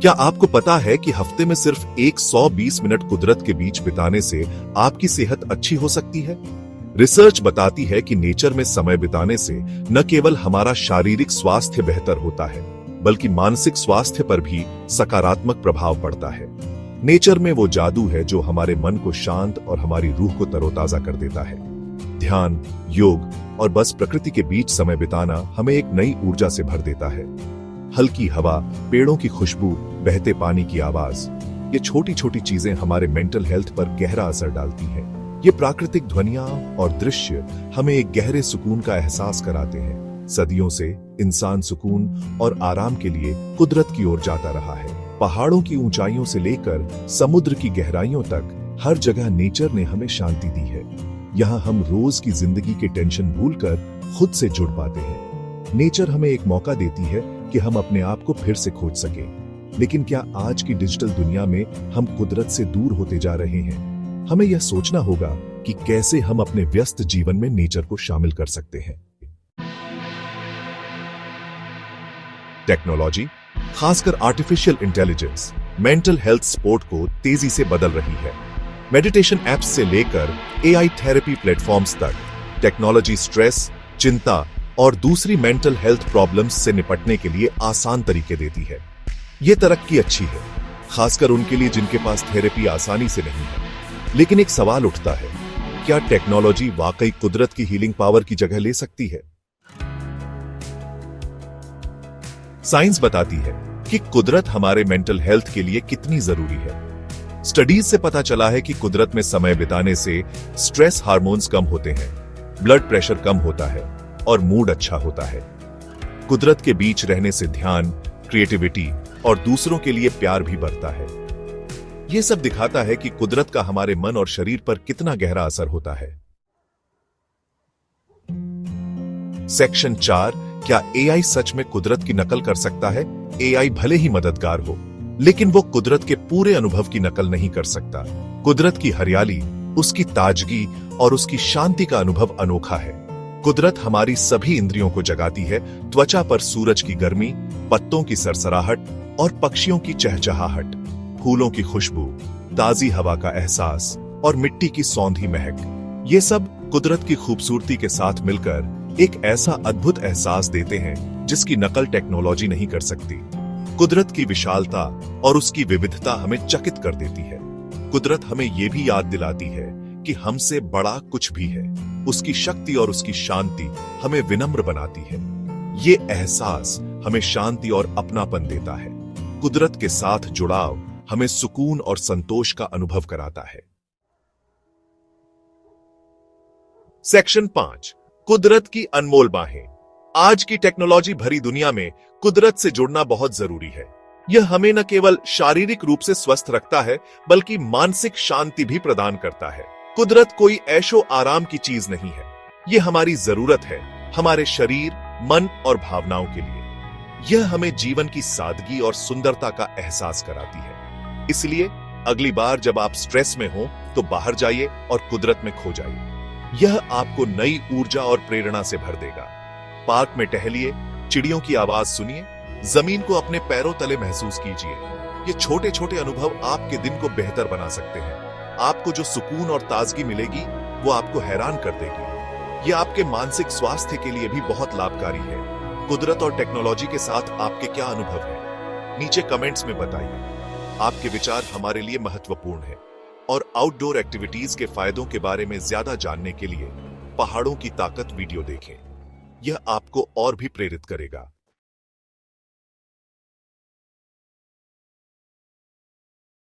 क्या आपको पता है कि हफ्ते में सिर्फ 120 मिनट कुदरत के बीच बिताने से आपकी सेहत अच्छी हो सकती है? रिसर्च बताती है कि नेचर में समय बिताने से न केवल हमारा शारीरिक स्वास्थ्य बेहतर होता है, बल्कि मानसिक स्वास्थ्य पर भी सकारात्मक प्रभाव पड़ता है। नेचर में वो जादू है जो हमारे मन को शांत और हमारी रूह को तरोताजा कर देता है। ध्यान, योग और बस प्रकृति के बीच समय बिताना हमें एक नई ऊर्जा से भर देता है। हल्की हवा, पेड़ों की खुशबू, बहते पानी की आवाज, ये छोटी छोटी चीजें हमारे मेंटल हेल्थ पर गहरा असर डालती हैं। ये प्राकृतिक ध्वनियां और दृश्य हमें एक गहरे सुकून का एहसास कराते हैं। सदियों से इंसान सुकून और आराम के लिए कुदरत की ओर जाता रहा है। पहाड़ों की ऊंचाइयों से लेकर समुद्र की गहराइयों तक हर जगह नेचर ने हमें शांति दी है। यहाँ हम रोज की जिंदगी के टेंशन भूलकर खुद से जुड़ पाते हैं। नेचर हमें एक मौका देती है कि हम अपने आप को फिर से खोज सकें। लेकिन क्या आज की डिजिटल दुनिया में हम कुदरत से दूर होते जा रहे हैं? हमें यह सोचना होगा कि कैसे हम अपने व्यस्त जीवन में नेचर को शामिल कर सकते हैं। टेक्नोलॉजी, खासकर artificial intelligence, mental health support को तेजी से बदल रही है। मेडिटेशन एप्स से लेकर एआई थेरेपी प्लेटफॉर्म्स तक, टेक्नोलॉजी स्ट्रेस, चिंता और दूसरी मेंटल हेल्थ प्रॉब्लम्स से निपटने के लिए आसान तरीके देती है। यह तरक्की अच्छी है, खासकर उनके लिए जिनके पास थेरेपी आसानी से नहीं है। लेकिन एक सवाल उठता है, क्या टेक्नोलॉजी वाकई कुदरत की हीलिंग पावर की जगह ले सकती है? साइंस बताती है कि कुदरत हमारे मेंटल हेल्थ के लिए कितनी जरूरी है। स्टडीज से पता चला है कि कुदरत में समय बिताने से स्ट्रेस हार्मोन्स कम होते हैं, ब्लड प्रेशर कम होता है और मूड अच्छा होता है। कुदरत के बीच रहने से ध्यान, क्रिएटिविटी और दूसरों के लिए प्यार भी बढ़ता है। यह सब दिखाता है कि कुदरत का हमारे मन और शरीर पर कितना गहरा असर होता है। सेक्शन 4, क्या एआई सच में कुदरत की नकल कर सकता है? एआई भले ही मददगार हो, लेकिन वो कुदरत के पूरे अनुभव की नकल नहीं कर सकता। कुदरत की हरियाली, उसकी ताजगी और उसकी शांति का अनुभव अनोखा है। कुदरत हमारी सभी इंद्रियों को जगाती है। त्वचा पर सूरज की गर्मी, पत्तों की सरसराहट और पक्षियों की चहचहाहट, फूलों की खुशबू, ताजी हवा का एहसास और मिट्टी की सौंधी महक, ये सब कुदरत की खूबसूरती के साथ मिलकर एक ऐसा अद्भुत एहसास देते हैं जिसकी नकल टेक्नोलॉजी नहीं कर सकती। कुदरत की विशालता और उसकी विविधता हमें चकित कर देती है। कुदरत हमें यह भी याद दिलाती है कि हमसे बड़ा कुछ भी है। उसकी शक्ति और उसकी शांति हमें विनम्र बनाती है। ये एहसास हमें शांति और अपनापन देता है। कुदरत के साथ जुड़ाव हमें सुकून और संतोष का अनुभव कराता है। सेक्शन 5, कुदरत की अनमोल बाहें। आज की टेक्नोलॉजी भरी दुनिया में कुदरत से जुड़ना बहुत जरूरी है। यह हमें न केवल शारीरिक रूप से स्वस्थ रखता है, बल्कि मानसिक शांति भी प्रदान करता है। कुदरत कोई ऐशो आराम की चीज नहीं है, यह हमारी जरूरत है, हमारे शरीर, मन और भावनाओं के लिए। यह हमें जीवन की सादगी और सुंदरता का एहसास कराती है। इसलिए अगली बार जब आप स्ट्रेस में हो तो बाहर जाइए और कुदरत में खो जाइए। यह आपको नई ऊर्जा और प्रेरणा से भर देगा। पार्क में टहलिए, चिड़ियों की आवाज सुनिए, जमीन को अपने पैरों तले महसूस कीजिए। ये छोटे छोटे अनुभव आपके दिन को बेहतर बना सकते हैं। आपको जो सुकून और ताजगी मिलेगी वो आपको हैरान कर देगी। यह आपके मानसिक स्वास्थ्य के लिए भी बहुत लाभकारी है। कुदरत और टेक्नोलॉजी के साथ आपके क्या अनुभव है? नीचे कमेंट्स में बताइए। आपके विचार हमारे लिए महत्वपूर्ण है। और आउटडोर एक्टिविटीज के फायदों के बारे में ज्यादा जानने के लिए पहाड़ों की ताकत वीडियो देखें। यह आपको और भी प्रेरित करेगा।